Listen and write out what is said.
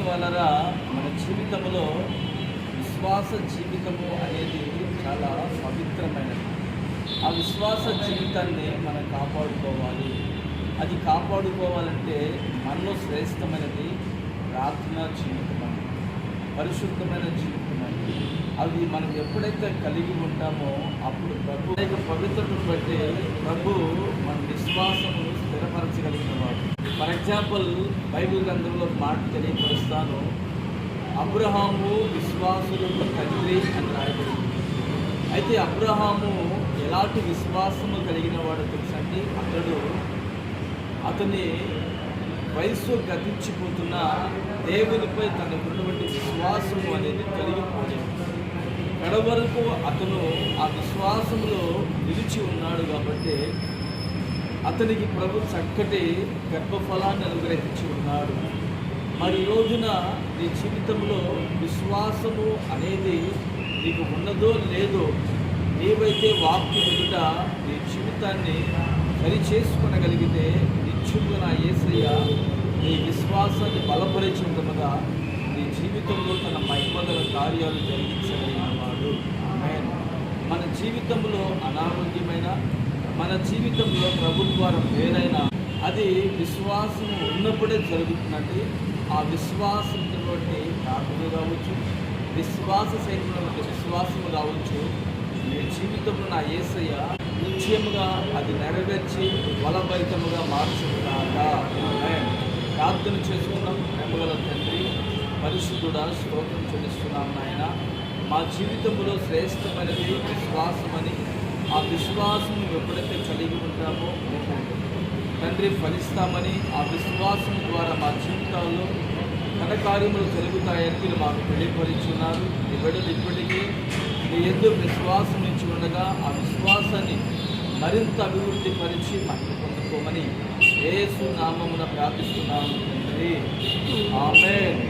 వాళ్ళరా మన జీవితంలో విశ్వాస జీవితము అనేది చాలా పవిత్రమైనది. ఆ విశ్వాస జీవితాన్ని మనం కాపాడుకోవాలి. అది కాపాడుకోవాలంటే మనలో శ్రేష్టమైనది ప్రార్థనా జీవితం అని, పరిశుద్ధమైన జీవితం అని. అవి మనం ఎప్పుడైతే కలిగి ఉంటామో అప్పుడు ప్రభు పవిత్రతను బట్టి ప్రభు మన విశ్వాసమును స్థిరపరచగలిగిన వాడు. ఫర్ ఎగ్జాంపుల్, బైబిల్ గ్రంథంలో మాట తెలియపరుస్తాను. అబ్రహాము విశ్వాసులకు తండ్రి అని రాయబడింది. అయితే అబ్రహాము ఎలాంటి విశ్వాసము కలిగిన వాడు తెలుసండి? అతని వయస్సు గతించిపోతున్న దేవునిపై తనకున్నటువంటి విశ్వాసము అనేది కలిగిపోలేదు. కడవరకు అతను ఆ విశ్వాసంలో నిలిచి ఉన్నాడు కాబట్టి అతనికి ప్రభు చక్కటి గర్భఫలాన్ని అనుగ్రహించి ఉన్నాడు. మరి ఈ రోజున నీ జీవితంలో విశ్వాసము అనేది నీకు ఉన్నదో లేదో, నీవైతే వాక్యం ఎదుట నీ జీవితాన్ని సరిచేసుకొనగలిగితే నిత్యంగా నా యేసయ్య నీ విశ్వాసాన్ని బలపరిచి ఉండగా నీ జీవితంలో తన మహిమగల కార్యాలు జరిగించగలిగిన వాడు. మన జీవితంలో అనారోగ్యమైన, మన జీవితంలో ప్రభుత్వారం వేరైనా అది విశ్వాసం ఉన్నప్పుడే జరుగుతున్నట్టు. ఆ విశ్వాసంతో ప్రార్థన కావచ్చు, విశ్వాస సైన్యంలో విశ్వాసము కావచ్చు, నీ జీవితంలో నా యేసయ్య నిశ్చయముగా అది నెరవేర్చి బలభరితముగా మార్చుకున్నాక. ప్రార్థన చేసుకున్నాం. ప్రేమగల తండ్రి, పరిశుద్ధుడా, స్తోత్రం చెల్లిస్తున్నాం నాయన. మా జీవితంలో శ్రేష్టమైనది విశ్వాసమని, ఆ విశ్వాసం ఎప్పుడైతే కలిగి ఉంటామో తండ్రి ఫలిస్తామని, ఆ విశ్వాసం ద్వారా మా జీవితాల్లో ఘనకార్యములు జరుగుతాయని మీరు మాకు తెలియపరుచున్నారు. ఈ బిడ్డలు ఇప్పటికీ మీ యందు విశ్వాసం నుంచి ఉండగా ఆ విశ్వాసాన్ని మరింత అభివృద్ధి పరిచి మహిమ పొందుకోమని యేసు నామమున ప్రార్థిస్తున్నాము తండ్రి. ఆమేన్.